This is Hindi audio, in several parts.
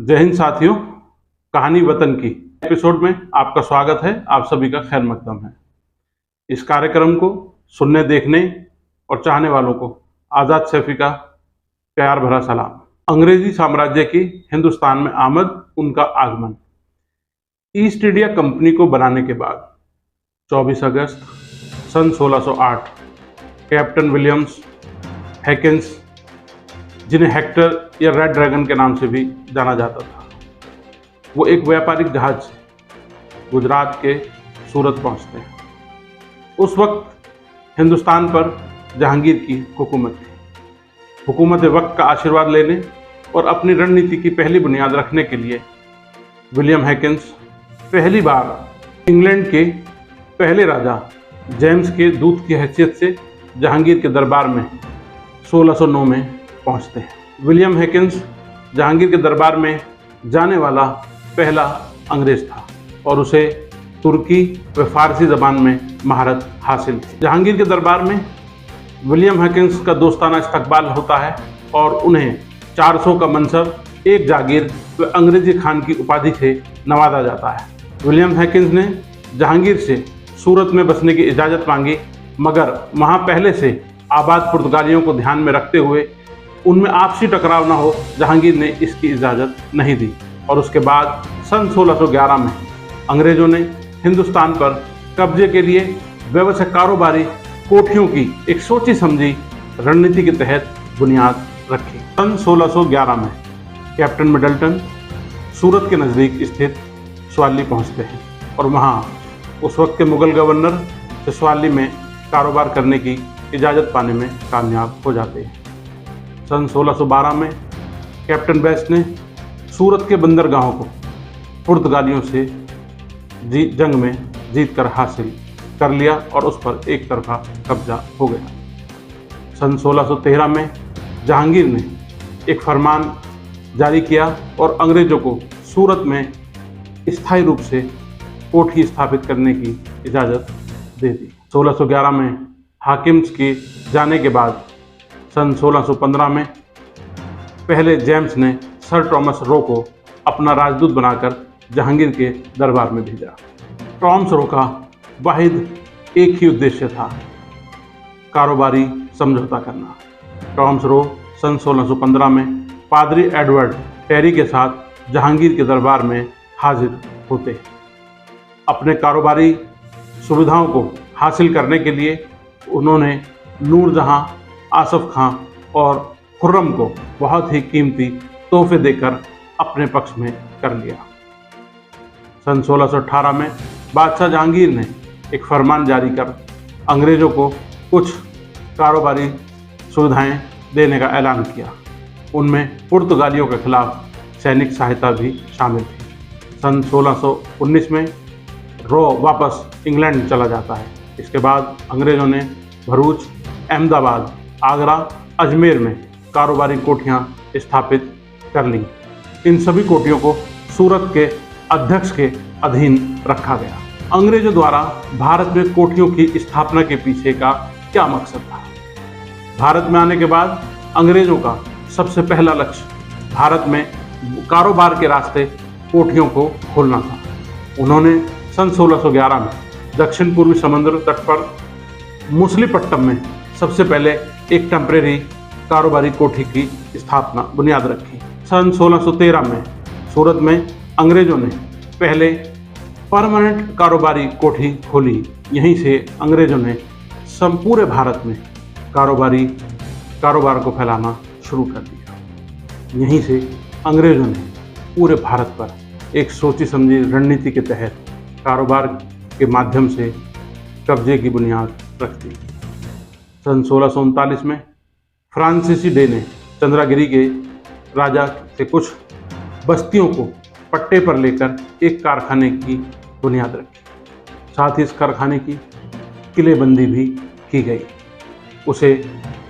जय हिंद साथियों, कहानी वतन की एपिसोड में आपका स्वागत है। आप सभी का खैर मकदम है। इस कार्यक्रम को सुनने, देखने और चाहने वालों को आज़ाद सैफी का प्यार भरा सलाम। अंग्रेजी साम्राज्य की हिंदुस्तान में आमद, उनका आगमन। ईस्ट इंडिया कंपनी को बनाने के बाद 24 अगस्त सन 1608 कैप्टन विलियम्स हैकिंस, जिन्हें हेक्टर या रेड ड्रैगन के नाम से भी जाना जाता था, वो एक व्यापारिक जहाज से गुजरात के सूरत पहुंचते हैं। उस वक्त हिंदुस्तान पर जहांगीर की हुकूमत थी। हुकूमत वक्त का आशीर्वाद लेने और अपनी रणनीति की पहली बुनियाद रखने के लिए विलियम हैकिंस पहली बार इंग्लैंड के पहले राजा जेम्स के दूत की हैसियत से जहांगीर के दरबार में 1609 में पहुंचते हैं। विलियम हैकिंस जहांगीर के दरबार में जाने वाला पहला अंग्रेज था और उसे तुर्की व फारसी ज़बान में महारत हासिल थी। जहांगीर के दरबार में विलियम हैकिंस का दोस्ताना इस्तकबाल होता है और उन्हें 400 का मनसब, एक जागीर व अंग्रेजी खान की उपाधि से नवाजा जाता है। विलियम हैकिंस ने जहांगीर से सूरत में बसने की इजाज़त मांगी, मगर वहाँ पहले से आबाद पुर्तगालियों को ध्यान में रखते हुए उनमें आपसी टकराव न हो, जहांगीर ने इसकी इजाज़त नहीं दी और उसके बाद सन 1611 में अंग्रेज़ों ने हिंदुस्तान पर कब्जे के लिए व्यवसाय कारोबारी कोठियों की एक सोची समझी रणनीति के तहत बुनियाद रखी। सन 1611 में कैप्टन मिडल्टन सूरत के नज़दीक स्थित स्वाली पहुंचते हैं और वहां उस वक्त के मुगल गवर्नर से स्वाली में कारोबार करने की इजाज़त पाने में कामयाब हो जाते हैं। सन 1612 में कैप्टन बेस्ट ने सूरत के बंदरगाहों को पुर्तगालियों से जंग में जीतकर हासिल कर लिया और उस पर एक तरफा कब्जा हो गया। सन 1613 में जहांगीर ने एक फरमान जारी किया और अंग्रेज़ों को सूरत में स्थायी रूप से कोठी स्थापित करने की इजाज़त दे दी। 1611 में हाकिम्स के जाने के बाद सन 1615 में पहले जेम्स ने सर थॉमस रो को अपना राजदूत बनाकर जहांगीर के दरबार में भेजा। थॉमस रो का वाहिद एक ही उद्देश्य था, कारोबारी समझौता करना। थॉमस रो सन 1615 में पादरी एडवर्ड टेरी के साथ जहांगीर के दरबार में हाजिर होते। अपने कारोबारी सुविधाओं को हासिल करने के लिए उन्होंने नूरजहां, आसफ खां और खुर्रम को बहुत ही कीमती तोहफे देकर अपने पक्ष में कर लिया। सन 1618 में बादशाह जहांगीर ने एक फरमान जारी कर अंग्रेज़ों को कुछ कारोबारी सुविधाएं देने का ऐलान किया। उनमें पुर्तगालियों के खिलाफ सैनिक सहायता भी शामिल थी। सन 1619 में रो वापस इंग्लैंड चला जाता है। इसके बाद अंग्रेज़ों ने भरूच, अहमदाबाद, आगरा, अजमेर में कारोबारी कोठियां स्थापित कर लीं। इन सभी कोठियों को सूरत के अध्यक्ष के अधीन रखा गया। अंग्रेजों द्वारा भारत में कोठियों की स्थापना के पीछे का क्या मकसद था? भारत में आने के बाद अंग्रेजों का सबसे पहला लक्ष्य भारत में कारोबार के रास्ते कोठियों को खोलना था। उन्होंने सन 1611 में दक्षिण पूर्वी समुद्र तट पर मुसलीपट्टम में सबसे पहले एक टेम्परेरी कारोबारी कोठी की स्थापना बुनियाद रखी। सन 1613 में सूरत में अंग्रेज़ों ने पहले परमानेंट कारोबारी कोठी खोली। यहीं से अंग्रेज़ों ने पूरे भारत में कारोबार को फैलाना शुरू कर दिया। यहीं से अंग्रेज़ों ने पूरे भारत पर एक सोची समझी रणनीति के तहत कारोबार के माध्यम से कब्जे की बुनियाद रख दी। सन 1639 में फ्रांसीसी डे ने चंद्रागिरी के राजा से कुछ बस्तियों को पट्टे पर लेकर एक कारखाने की बुनियाद रखी। साथ ही इस कारखाने की किलेबंदी भी की गई। उसे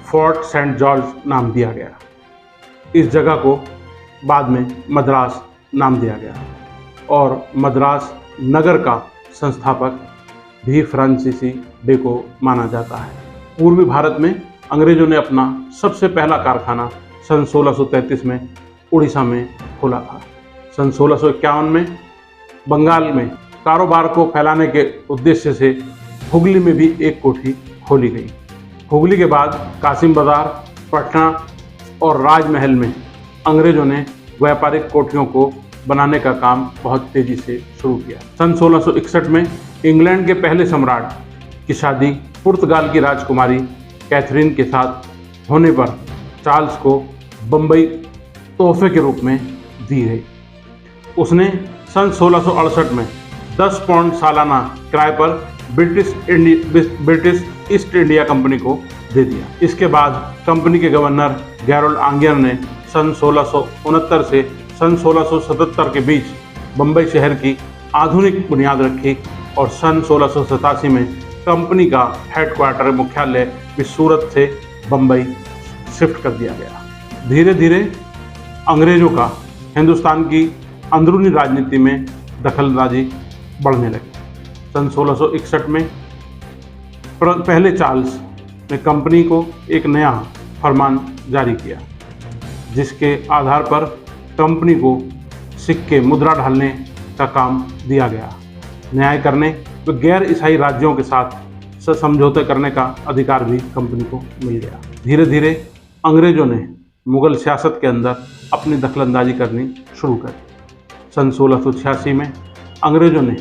फोर्ट सेंट जॉर्ज नाम दिया गया। इस जगह को बाद में मद्रास नाम दिया गया और मद्रास नगर का संस्थापक भी फ्रांसीसी डे को माना जाता है। पूर्वी भारत में अंग्रेज़ों ने अपना सबसे पहला कारखाना सन 1633 में उड़ीसा में खोला था। सन 1651 में बंगाल में कारोबार को फैलाने के उद्देश्य से हुगली में भी एक कोठी खोली गई। हुगली के बाद कासिम बाजार, पटना और राजमहल में अंग्रेजों ने व्यापारिक कोठियों को बनाने का काम बहुत तेजी से शुरू किया। सन 1661 में इंग्लैंड के पहले सम्राट की शादी पुर्तगाल की राजकुमारी कैथरीन के साथ होने पर चार्ल्स को बम्बई तोहफे के रूप में दी गई। उसने सन 1668 में 10 पाउंड सालाना किराए पर ब्रिटिश ईस्ट इंडिया कंपनी को दे दिया। इसके बाद कंपनी के गवर्नर गैरोल्ड आंगियर ने सन 1669 से सन 1677 के बीच बम्बई शहर की आधुनिक बुनियाद रखी और सन 1687 में कंपनी का हेडक्वार्टर मुख्यालय भी सूरत से बम्बई शिफ्ट कर दिया गया। धीरे धीरे अंग्रेजों का हिंदुस्तान की अंदरूनी राजनीति में दखलंदाजी बढ़ने लगी। सन 1661 में पहले चार्ल्स ने कंपनी को एक नया फरमान जारी किया, जिसके आधार पर कंपनी को सिक्के मुद्रा ढालने का काम दिया गया। न्याय करने व गैर ईसाई राज्यों के साथ समझौते करने का अधिकार भी कंपनी को मिल गया। धीरे धीरे अंग्रेजों ने मुगल सियासत के अंदर अपनी दखलंदाजी करनी शुरू कर दी। सन 1686 में अंग्रेजों ने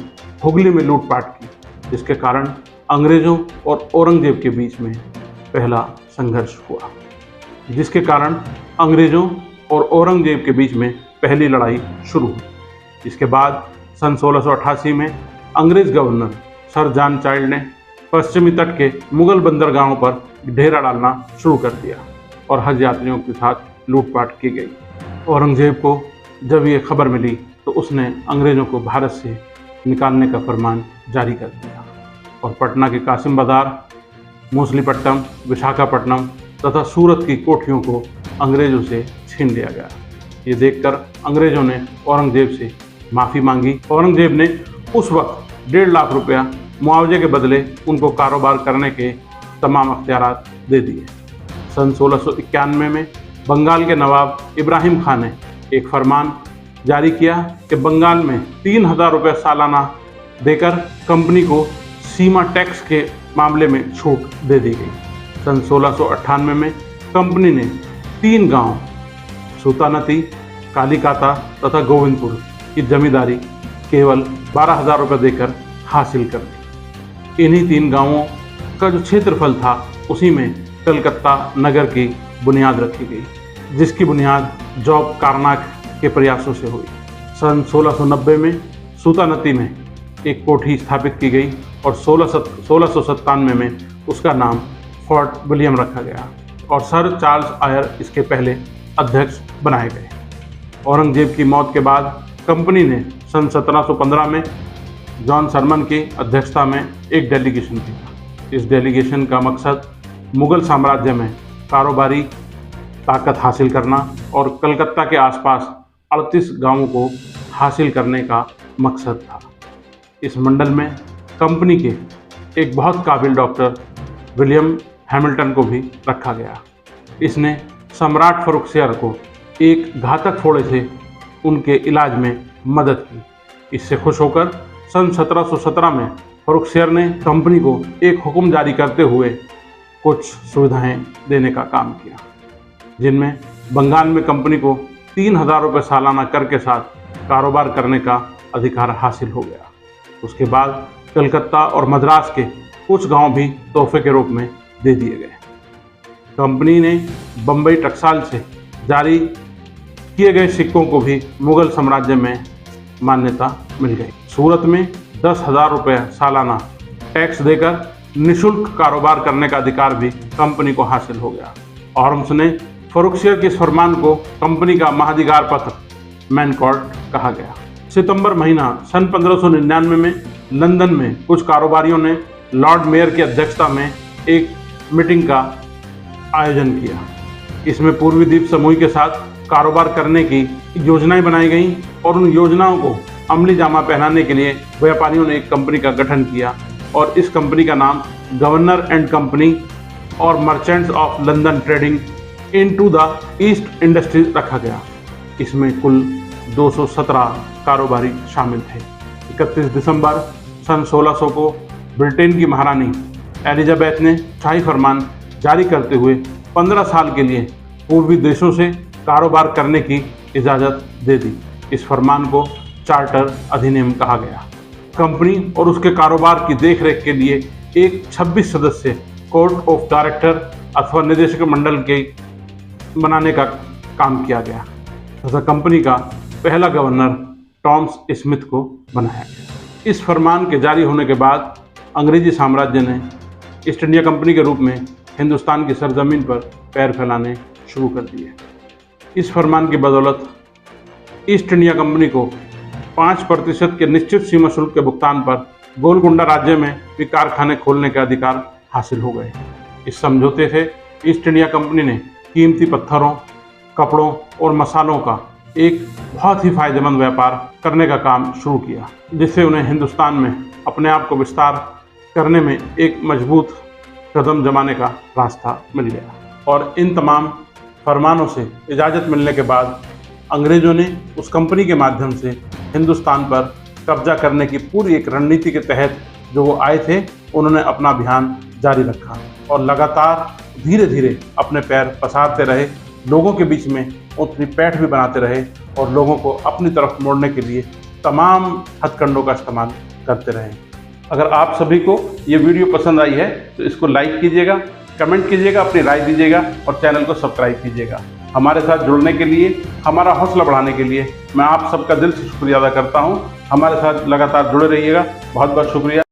हुगली में लूटपाट की, जिसके कारण अंग्रेजों और औरंगजेब के बीच में पहला संघर्ष हुआ, जिसके कारण अंग्रेजों और औरंगजेब के बीच में पहली लड़ाई शुरू हुई। इसके बाद सन 1688 में अंग्रेज गवर्नर सर जॉन चाइल्ड ने पश्चिमी तट के मुगल बंदरगाहों पर डेरा डालना शुरू कर दिया और हज यात्रियों के साथ लूटपाट की गई। औरंगजेब को जब ये खबर मिली तो उसने अंग्रेजों को भारत से निकालने का फरमान जारी कर दिया और पटना के कासिम बाजार, मूसलीपट्टनम, विशाखापट्टनम तथा सूरत की कोठियों को अंग्रेजों से छीन लिया गया। ये देखकर अंग्रेजों ने औरंगजेब से माफ़ी मांगी। औरंगजेब ने उस वक्त 1.5 लाख रुपया मुआवजे के बदले उनको कारोबार करने के तमाम अख्तियारात दे दिए। सन 1691 में बंगाल के नवाब इब्राहिम खान ने एक फरमान जारी किया कि बंगाल में 3000 रुपये सालाना देकर कंपनी को सीमा टैक्स के मामले में छूट दे दी गई। सन 1698 में कंपनी ने 3 गांव सूतानती, कालीकाता तथा गोविंदपुर की जमींदारी केवल 12,000 रुपये देकर हासिल कर ली। इन्हीं 3 गांवों का जो क्षेत्रफल था उसी में कलकत्ता नगर की बुनियाद रखी गई, जिसकी बुनियाद जॉब कार्नाक के प्रयासों से हुई। सन 1690 में सूतानती में एक कोठी स्थापित की गई और 1697 में उसका नाम फोर्ट विलियम रखा गया और सर चार्ल्स आयर इसके पहले अध्यक्ष बनाए गए। औरंगजेब की मौत के बाद कंपनी ने सन 1715 में जॉन सरमन की अध्यक्षता में एक डेलीगेशन किया। इस डेलीगेशन का मकसद मुगल साम्राज्य में कारोबारी ताकत हासिल करना और कलकत्ता के आसपास 38 गांवों को हासिल करने का मकसद था। इस मंडल में कंपनी के एक बहुत काबिल डॉक्टर विलियम हैमिल्टन को भी रखा गया। इसने सम्राट फरुखसियर को एक घातक फोड़े से उनके इलाज में मदद की। इससे खुश होकर सन 1717 में फरुखसियर ने कंपनी को एक हुक्म जारी करते हुए कुछ सुविधाएं देने का काम किया, जिनमें बंगाल में कंपनी को 3000 रुपये सालाना कर के साथ कारोबार करने का अधिकार हासिल हो गया। उसके बाद कलकत्ता और मद्रास के कुछ गांव भी तोहफे के रूप में दे दिए गए। कंपनी ने बम्बई टकसाल से जारी किए गए सिक्कों को भी मुगल साम्राज्य में मान्यता मिल गई। सूरत में 10,000 रुपये सालाना टैक्स देकर निःशुल्क कारोबार करने का अधिकार भी कंपनी को हासिल हो गया और उसने फरुखसियर के इस फरमान को कंपनी का महाधिकार पत्र मैनकॉर्ड कहा गया। सितंबर महीना सन 1599 में लंदन में कुछ कारोबारियों ने लॉर्ड मेयर की अध्यक्षता में एक मीटिंग का आयोजन किया। इसमें पूर्वी द्वीप समूह के साथ कारोबार करने की योजनाएं बनाई गईं और उन योजनाओं को अमली जामा पहनाने के लिए व्यापारियों ने एक कंपनी का गठन किया और इस कंपनी का नाम गवर्नर एंड कंपनी और merchants of London trading into the east industries रखा गया। इसमें कुल 217 कारोबारी शामिल थे। 31 दिसंबर सन 1600 को ब्रिटेन की महारानी एलिजाबेथ ने शाही फरमान जारी करते हुए 15 साल के लिए पूर्वी देशों से कारोबार करने की इजाज़त दे दी। इस फरमान को चार्टर अधिनियम कहा गया। कंपनी और उसके कारोबार की देखरेख के लिए एक 26 सदस्य कोर्ट ऑफ डायरेक्टर अथवा निदेशक मंडल के बनाने का काम किया गया तथा कंपनी का पहला गवर्नर टॉमस स्मिथ को बनाया गया। इस फरमान के जारी होने के बाद अंग्रेजी साम्राज्य ने ईस्ट इंडिया कंपनी के रूप में हिंदुस्तान की सरजमीन पर पैर फैलाने शुरू कर दिए। इस फरमान की बदौलत ईस्ट इंडिया कंपनी को 5% के निश्चित सीमा शुल्क के भुगतान पर गोलकुंडा राज्य में भी कारखाने खोलने के अधिकार हासिल हो गए। इस समझौते से ईस्ट इंडिया कंपनी ने कीमती पत्थरों, कपड़ों और मसालों का एक बहुत ही फायदेमंद व्यापार करने का काम शुरू किया, जिससे उन्हें हिंदुस्तान में अपने आप को विस्तार करने में एक मजबूत कदम जमाने का रास्ता मिल गया। और इन तमाम फरमानों से इजाज़त मिलने के बाद अंग्रेज़ों ने उस कंपनी के माध्यम से हिंदुस्तान पर कब्जा करने की पूरी एक रणनीति के तहत जो वो आए थे, उन्होंने अपना अभियान जारी रखा और लगातार धीरे धीरे अपने पैर पसारते रहे, लोगों के बीच में अपनी पैठ भी बनाते रहे और लोगों को अपनी तरफ मोड़ने के लिए तमाम हथकंडों का इस्तेमाल करते रहे। अगर आप सभी को ये वीडियो पसंद आई है तो इसको लाइक कीजिएगा, कमेंट कीजिएगा, अपनी राय दीजिएगा और चैनल को सब्सक्राइब कीजिएगा। हमारे साथ जुड़ने के लिए, हमारा हौसला बढ़ाने के लिए मैं आप सबका दिल से शुक्रिया अदा करता हूँ। हमारे साथ लगातार जुड़े रहिएगा। बहुत बहुत शुक्रिया।